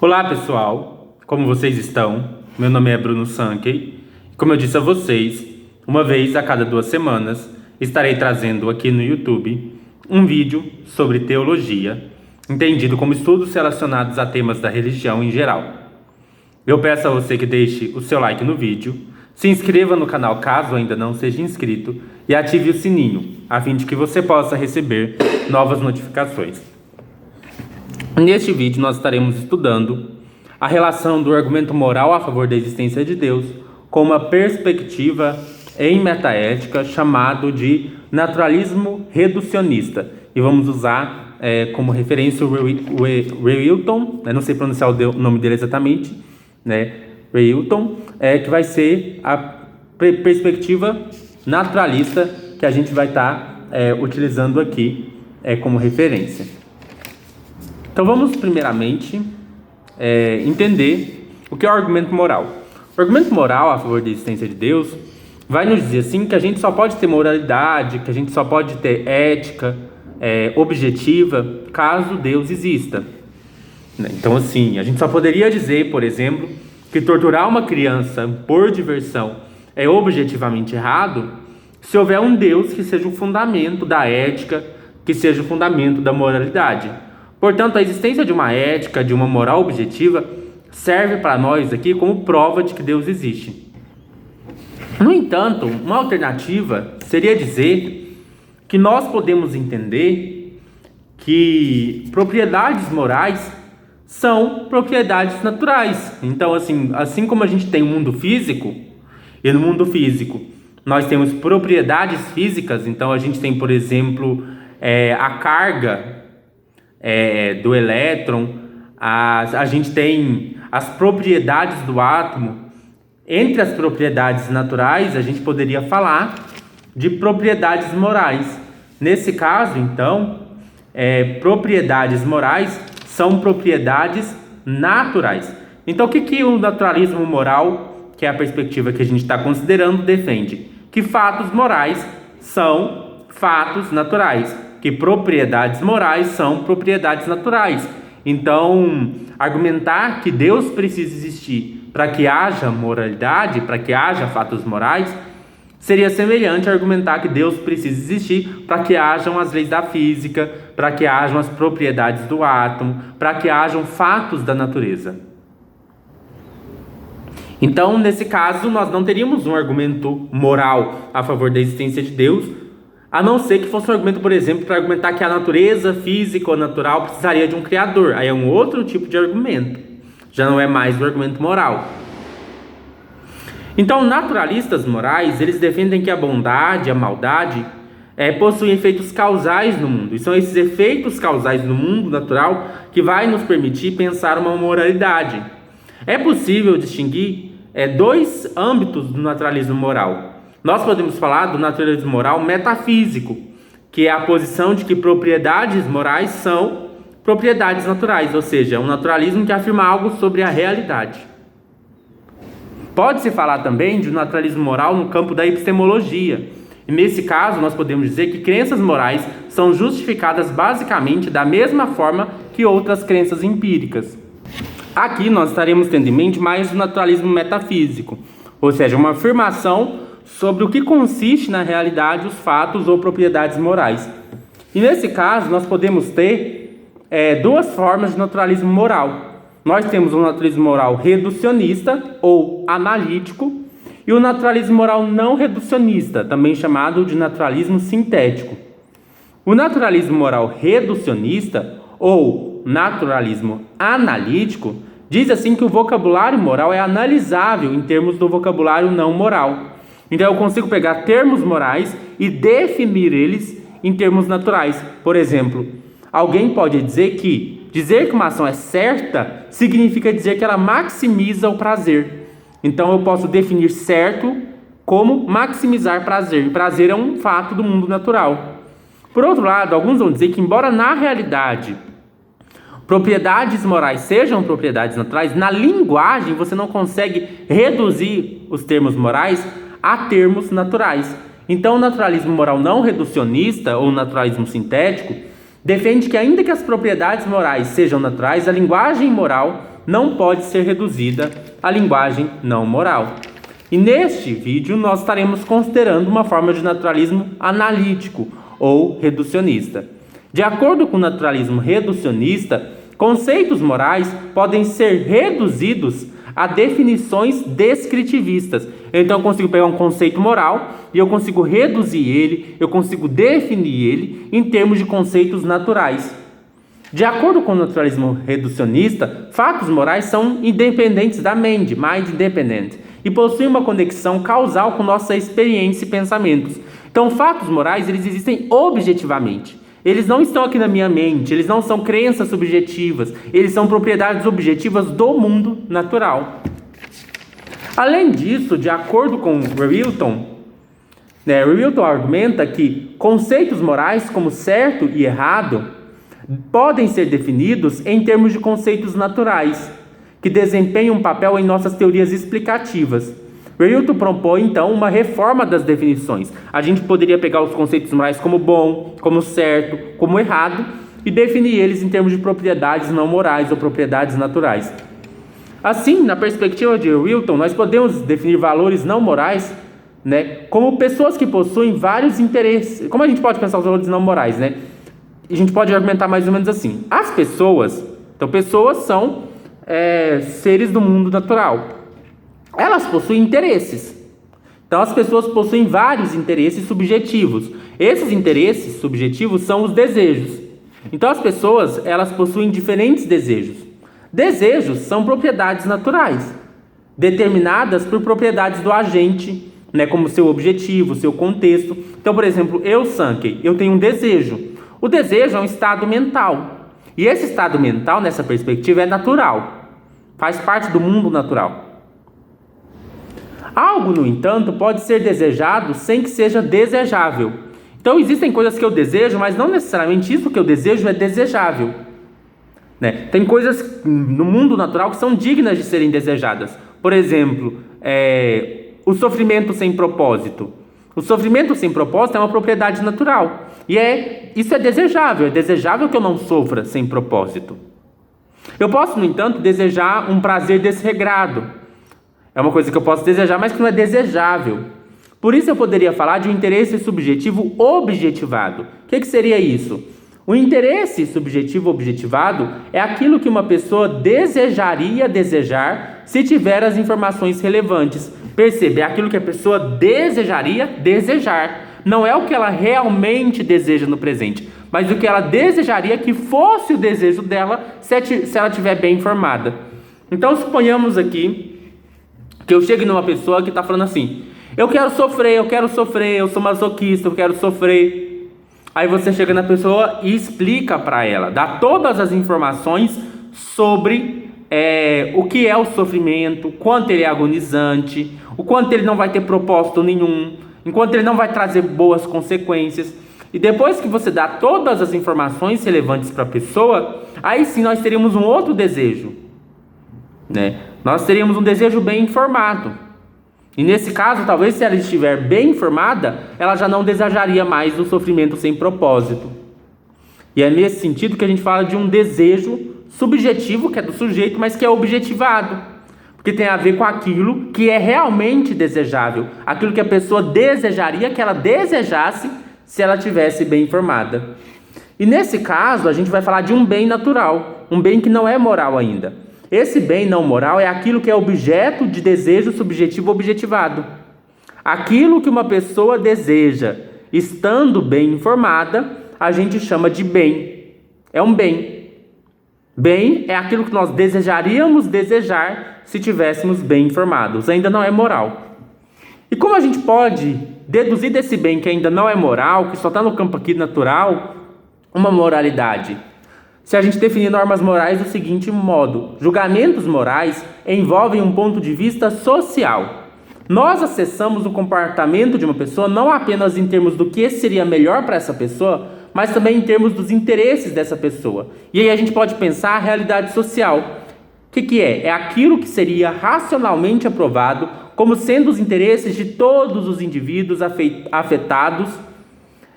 Olá pessoal, como vocês estão? Meu nome é Bruno Sankey e como eu disse a vocês, uma vez a cada 2 semanas estarei trazendo aqui no YouTube um vídeo sobre teologia, entendido como estudos relacionados a temas da religião em geral. Eu peço a você que deixe o seu like no vídeo, se inscreva no canal caso ainda não seja inscrito e ative o sininho, a fim de que você possa receber novas notificações. Neste vídeo nós estaremos estudando a relação do argumento moral a favor da existência de Deus com uma perspectiva em metaética chamado de naturalismo reducionista. E vamos usar como referência o Reilton, não sei pronunciar o nome dele exatamente, Reilton, que vai ser a perspectiva naturalista que a gente vai estar utilizando aqui como referência. Então vamos primeiramente entender o que é o argumento moral. O argumento moral a favor da existência de Deus vai nos dizer assim que a gente só pode ter moralidade, que a gente só pode ter ética objetiva caso Deus exista. Então assim, a gente só poderia dizer, por exemplo, que torturar uma criança por diversão é objetivamente errado se houver um Deus que seja o fundamento da ética, que seja o fundamento da moralidade. Portanto, a existência de uma ética, de uma moral objetiva, serve para nós aqui como prova de que Deus existe. No entanto, uma alternativa seria dizer que nós podemos entender que propriedades morais são propriedades naturais. Então, assim como a gente tem o mundo físico, e no mundo físico nós temos propriedades físicas, então a gente tem, por exemplo, a carga do elétron, a gente tem as propriedades do átomo. Entre as propriedades naturais, a gente poderia falar de propriedades morais. Nesse caso, então, propriedades morais são propriedades naturais. Então, o que o naturalismo moral, que é a perspectiva que a gente está considerando, defende? Que fatos morais são fatos naturais, que propriedades morais são propriedades naturais. Então, argumentar que Deus precisa existir para que haja moralidade, para que haja fatos morais, seria semelhante a argumentar que Deus precisa existir para que hajam as leis da física, para que hajam as propriedades do átomo, para que hajam fatos da natureza. Então, nesse caso, nós não teríamos um argumento moral a favor da existência de Deus, a não ser que fosse um argumento, por exemplo, para argumentar que a natureza física ou natural precisaria de um criador. Aí é um outro tipo de argumento. Já não é mais o argumento moral. Então, naturalistas morais, eles defendem que a bondade, a maldade, possuem efeitos causais no mundo. E são esses efeitos causais no mundo natural que vai nos permitir pensar uma moralidade. É possível distinguir dois âmbitos do naturalismo moral. Nós podemos falar do naturalismo moral metafísico, que é a posição de que propriedades morais são propriedades naturais, ou seja, um naturalismo que afirma algo sobre a realidade. Pode-se falar também de um naturalismo moral no campo da epistemologia. E nesse caso, nós podemos dizer que crenças morais são justificadas basicamente da mesma forma que outras crenças empíricas. Aqui nós estaremos tendo em mente mais o naturalismo metafísico, ou seja, uma afirmação sobre o que consiste na realidade os fatos ou propriedades morais. E nesse caso, nós podemos ter duas formas de naturalismo moral. Nós temos o naturalismo moral reducionista ou analítico e o naturalismo moral não reducionista, também chamado de naturalismo sintético. O naturalismo moral reducionista ou naturalismo analítico diz assim que o vocabulário moral é analisável em termos do vocabulário não moral. Então eu consigo pegar termos morais e definir eles em termos naturais. Por exemplo, alguém pode dizer que uma ação é certa significa dizer que ela maximiza o prazer. Então eu posso definir certo como maximizar prazer. E prazer é um fato do mundo natural. Por outro lado, alguns vão dizer que embora na realidade propriedades morais sejam propriedades naturais, na linguagem você não consegue reduzir os termos morais a termos naturais. Então o naturalismo moral não reducionista ou naturalismo sintético defende que ainda que as propriedades morais sejam naturais, a linguagem moral não pode ser reduzida à linguagem não moral. E neste vídeo nós estaremos considerando uma forma de naturalismo analítico ou reducionista. De acordo com o naturalismo reducionista, conceitos morais podem ser reduzidos a definições descritivistas. Então eu consigo pegar um conceito moral e eu consigo reduzir ele, eu consigo definir ele em termos de conceitos naturais. De acordo com o naturalismo reducionista, fatos morais são independentes da mente, mind independent, e possuem uma conexão causal com nossa experiência e pensamentos. Então, fatos morais, eles existem objetivamente. Eles não estão aqui na minha mente, eles não são crenças subjetivas, eles são propriedades objetivas do mundo natural. Além disso, de acordo com Reuilton, Reuilton argumenta que conceitos morais como certo e errado podem ser definidos em termos de conceitos naturais, que desempenham um papel em nossas teorias explicativas. Reuilton propõe, então, uma reforma das definições. A gente poderia pegar os conceitos morais como bom, como certo, como errado, e definir eles em termos de propriedades não morais ou propriedades naturais. Assim, na perspectiva de Reuilton, nós podemos definir valores não morais, como pessoas que possuem vários interesses. Como a gente pode pensar os valores não morais, A gente pode argumentar mais ou menos assim. As pessoas, então pessoas são seres do mundo natural. Elas possuem interesses. Então as pessoas possuem vários interesses subjetivos. Esses interesses subjetivos são os desejos. Então as pessoas, elas possuem diferentes desejos. Desejos são propriedades naturais, determinadas por propriedades do agente, como seu objetivo, seu contexto. Então, por exemplo, eu, Sankey, eu tenho um desejo. O desejo é um estado mental. E esse estado mental, nessa perspectiva, é natural. Faz parte do mundo natural. Algo, no entanto, pode ser desejado sem que seja desejável. Então, existem coisas que eu desejo, mas não necessariamente isso que eu desejo é desejável. Tem coisas no mundo natural que são dignas de serem desejadas. Por exemplo, o sofrimento sem propósito. O sofrimento sem propósito é uma propriedade natural. E isso é desejável que eu não sofra sem propósito. Eu posso, no entanto, desejar um prazer desregrado. É uma coisa que eu posso desejar, mas que não é desejável. Por isso eu poderia falar de um interesse subjetivo objetivado. O que seria isso? O interesse subjetivo objetivado é aquilo que uma pessoa desejaria desejar se tiver as informações relevantes. Percebe? É aquilo que a pessoa desejaria desejar. Não é o que ela realmente deseja no presente, mas o que ela desejaria que fosse o desejo dela se ela estiver bem informada. Então suponhamos aqui que eu chegue numa pessoa que está falando assim: eu quero sofrer, eu sou masoquista, eu quero sofrer. Aí você chega na pessoa e explica para ela, dá todas as informações sobre o que é o sofrimento, quanto ele é agonizante, o quanto ele não vai ter propósito nenhum, enquanto ele não vai trazer boas consequências. E depois que você dá todas as informações relevantes para a pessoa, aí sim nós teríamos um outro desejo, Nós teríamos um desejo bem informado. E nesse caso, talvez se ela estiver bem informada, ela já não desejaria mais do sofrimento sem propósito. E é nesse sentido que a gente fala de um desejo subjetivo, que é do sujeito, mas que é objetivado. Porque tem a ver com aquilo que é realmente desejável. Aquilo que a pessoa desejaria que ela desejasse se ela tivesse bem informada. E nesse caso, a gente vai falar de um bem natural, um bem que não é moral ainda. Esse bem não moral é aquilo que é objeto de desejo subjetivo objetivado. Aquilo que uma pessoa deseja, estando bem informada, a gente chama de bem. É um bem. Bem é aquilo que nós desejaríamos desejar se tivéssemos bem informados. Ainda não é moral. E como a gente pode deduzir desse bem que ainda não é moral, que só está no campo aqui natural, uma moralidade? Se a gente definir normas morais do seguinte modo: julgamentos morais envolvem um ponto de vista social. Nós acessamos o comportamento de uma pessoa não apenas em termos do que seria melhor para essa pessoa, mas também em termos dos interesses dessa pessoa. E aí a gente pode pensar a realidade social. O que é? É aquilo que seria racionalmente aprovado como sendo os interesses de todos os indivíduos afetados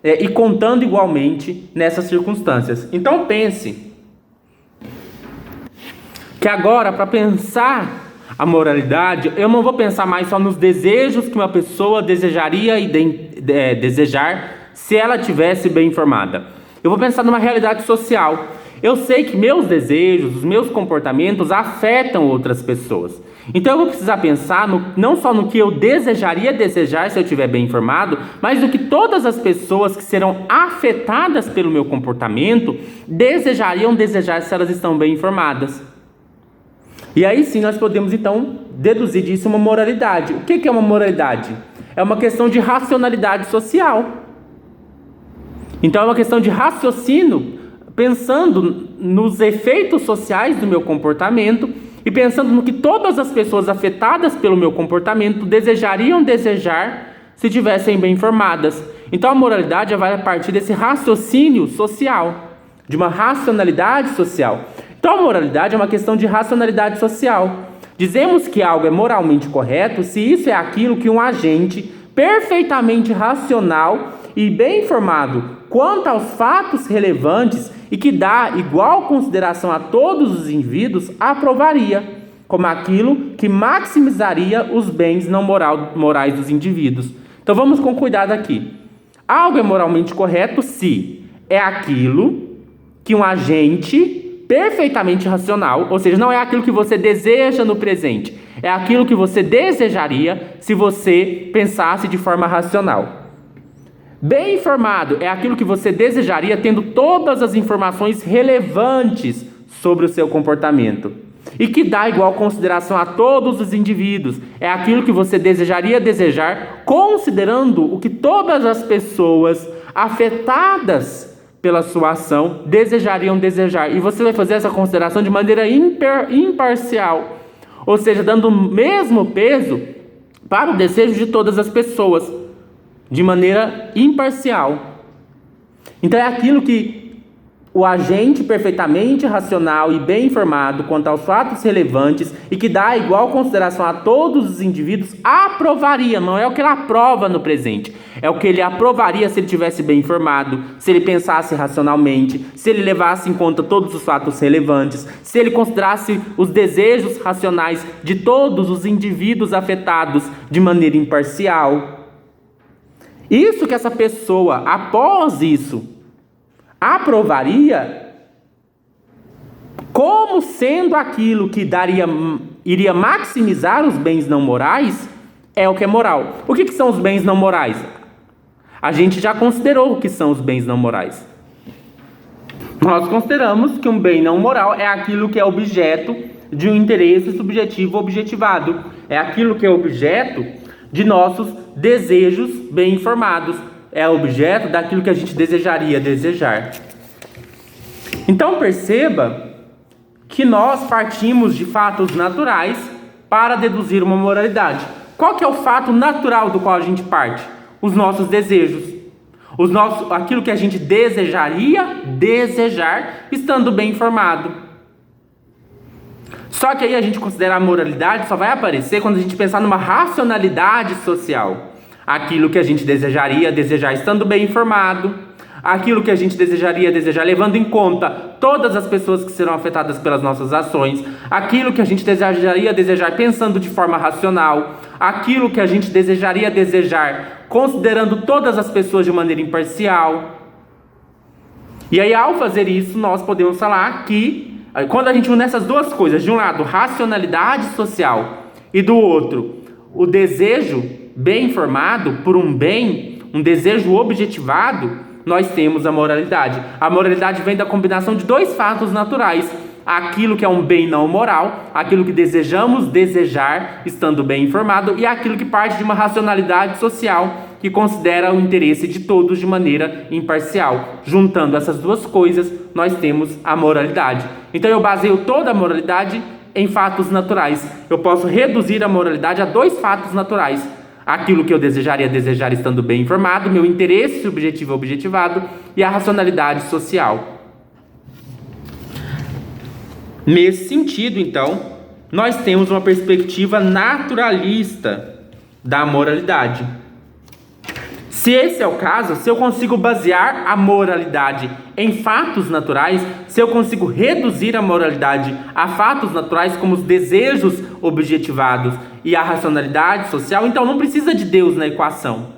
e contando igualmente nessas circunstâncias. Então pense, que agora, para pensar a moralidade, eu não vou pensar mais só nos desejos que uma pessoa desejaria desejar se ela tivesse bem informada. Eu vou pensar numa realidade social. Eu sei que meus desejos, os meus comportamentos afetam outras pessoas. Então eu vou precisar pensar não só no que eu desejaria desejar se eu estiver bem informado, mas no que todas as pessoas que serão afetadas pelo meu comportamento desejariam desejar se elas estão bem informadas. E aí sim nós podemos então deduzir disso uma moralidade. O que é uma moralidade? É uma questão de racionalidade social. Então é uma questão de raciocínio, pensando nos efeitos sociais do meu comportamento e pensando no que todas as pessoas afetadas pelo meu comportamento desejariam desejar se tivessem bem informadas. Então a moralidade vai a partir desse raciocínio social, de uma racionalidade social. Então a moralidade é uma questão de racionalidade social. Dizemos que algo é moralmente correto se isso é aquilo que um agente perfeitamente racional e bem informado quanto aos fatos relevantes e que dá igual consideração a todos os indivíduos aprovaria, como aquilo que maximizaria os bens não morais dos indivíduos. Então vamos com cuidado aqui. Algo é moralmente correto se é aquilo que um agente perfeitamente racional, ou seja, não é aquilo que você deseja no presente, é aquilo que você desejaria se você pensasse de forma racional. Bem informado é aquilo que você desejaria tendo todas as informações relevantes sobre o seu comportamento e que dá igual consideração a todos os indivíduos. É aquilo que você desejaria desejar considerando o que todas as pessoas afetadas pela sua ação desejariam desejar. E você vai fazer essa consideração de maneira imparcial, ou seja, dando o mesmo peso para o desejo de todas as pessoas, de maneira imparcial. Então é aquilo que o agente perfeitamente racional e bem informado quanto aos fatos relevantes e que dá igual consideração a todos os indivíduos aprovaria. Não é o que ele aprova no presente, é o que ele aprovaria se ele tivesse bem informado, se ele pensasse racionalmente, se ele levasse em conta todos os fatos relevantes, se ele considerasse os desejos racionais de todos os indivíduos afetados de maneira imparcial. Isso que essa pessoa, após isso, aprovaria como sendo aquilo que iria maximizar os bens não morais, é o que é moral. O que são os bens não morais? A gente já considerou o que são os bens não morais. Nós consideramos que um bem não moral é aquilo que é objeto de um interesse subjetivo objetivado. É aquilo que é objeto de nossos desejos bem informados. É objeto daquilo que a gente desejaria desejar. Então perceba que nós partimos de fatos naturais para deduzir uma moralidade. Qual que é o fato natural do qual a gente parte? Os nossos desejos. Aquilo que a gente desejaria desejar estando bem informado. Só que aí a gente considera a moralidade só vai aparecer quando a gente pensar numa racionalidade social. Aquilo que a gente desejaria desejar estando bem informado, aquilo que a gente desejaria desejar levando em conta todas as pessoas que serão afetadas pelas nossas ações, aquilo que a gente desejaria desejar pensando de forma racional, aquilo que a gente desejaria desejar considerando todas as pessoas de maneira imparcial. E aí, ao fazer isso, nós podemos falar que quando a gente une essas duas coisas, de um lado racionalidade social e do outro o desejo bem informado por um bem, um desejo objetivado, nós temos a moralidade. A moralidade vem da combinação de dois fatos naturais: aquilo que é um bem não moral, aquilo que desejamos desejar estando bem informado, e aquilo que parte de uma racionalidade social que considera o interesse de todos de maneira imparcial. Juntando essas duas coisas, nós temos a moralidade. Então eu baseio toda a moralidade em fatos naturais. Eu posso reduzir a moralidade a dois fatos naturais: aquilo que eu desejaria desejar estando bem informado, meu interesse subjetivo objetivado, e a racionalidade social. Nesse sentido, então, nós temos uma perspectiva naturalista da moralidade. Se esse é o caso, se eu consigo basear a moralidade em fatos naturais, se eu consigo reduzir a moralidade a fatos naturais como os desejos objetivados e a racionalidade social, então não precisa de Deus na equação.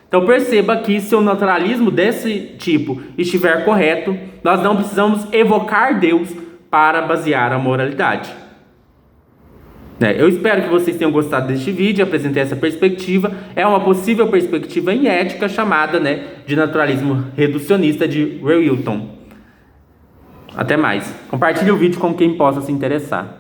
Então perceba que se o naturalismo desse tipo estiver correto, nós não precisamos evocar Deus para basear a moralidade. Eu espero que vocês tenham gostado deste vídeo, apresentei essa perspectiva. É uma possível perspectiva em ética chamada de naturalismo reducionista de Ray Wilton. Até mais. Compartilhe o vídeo com quem possa se interessar.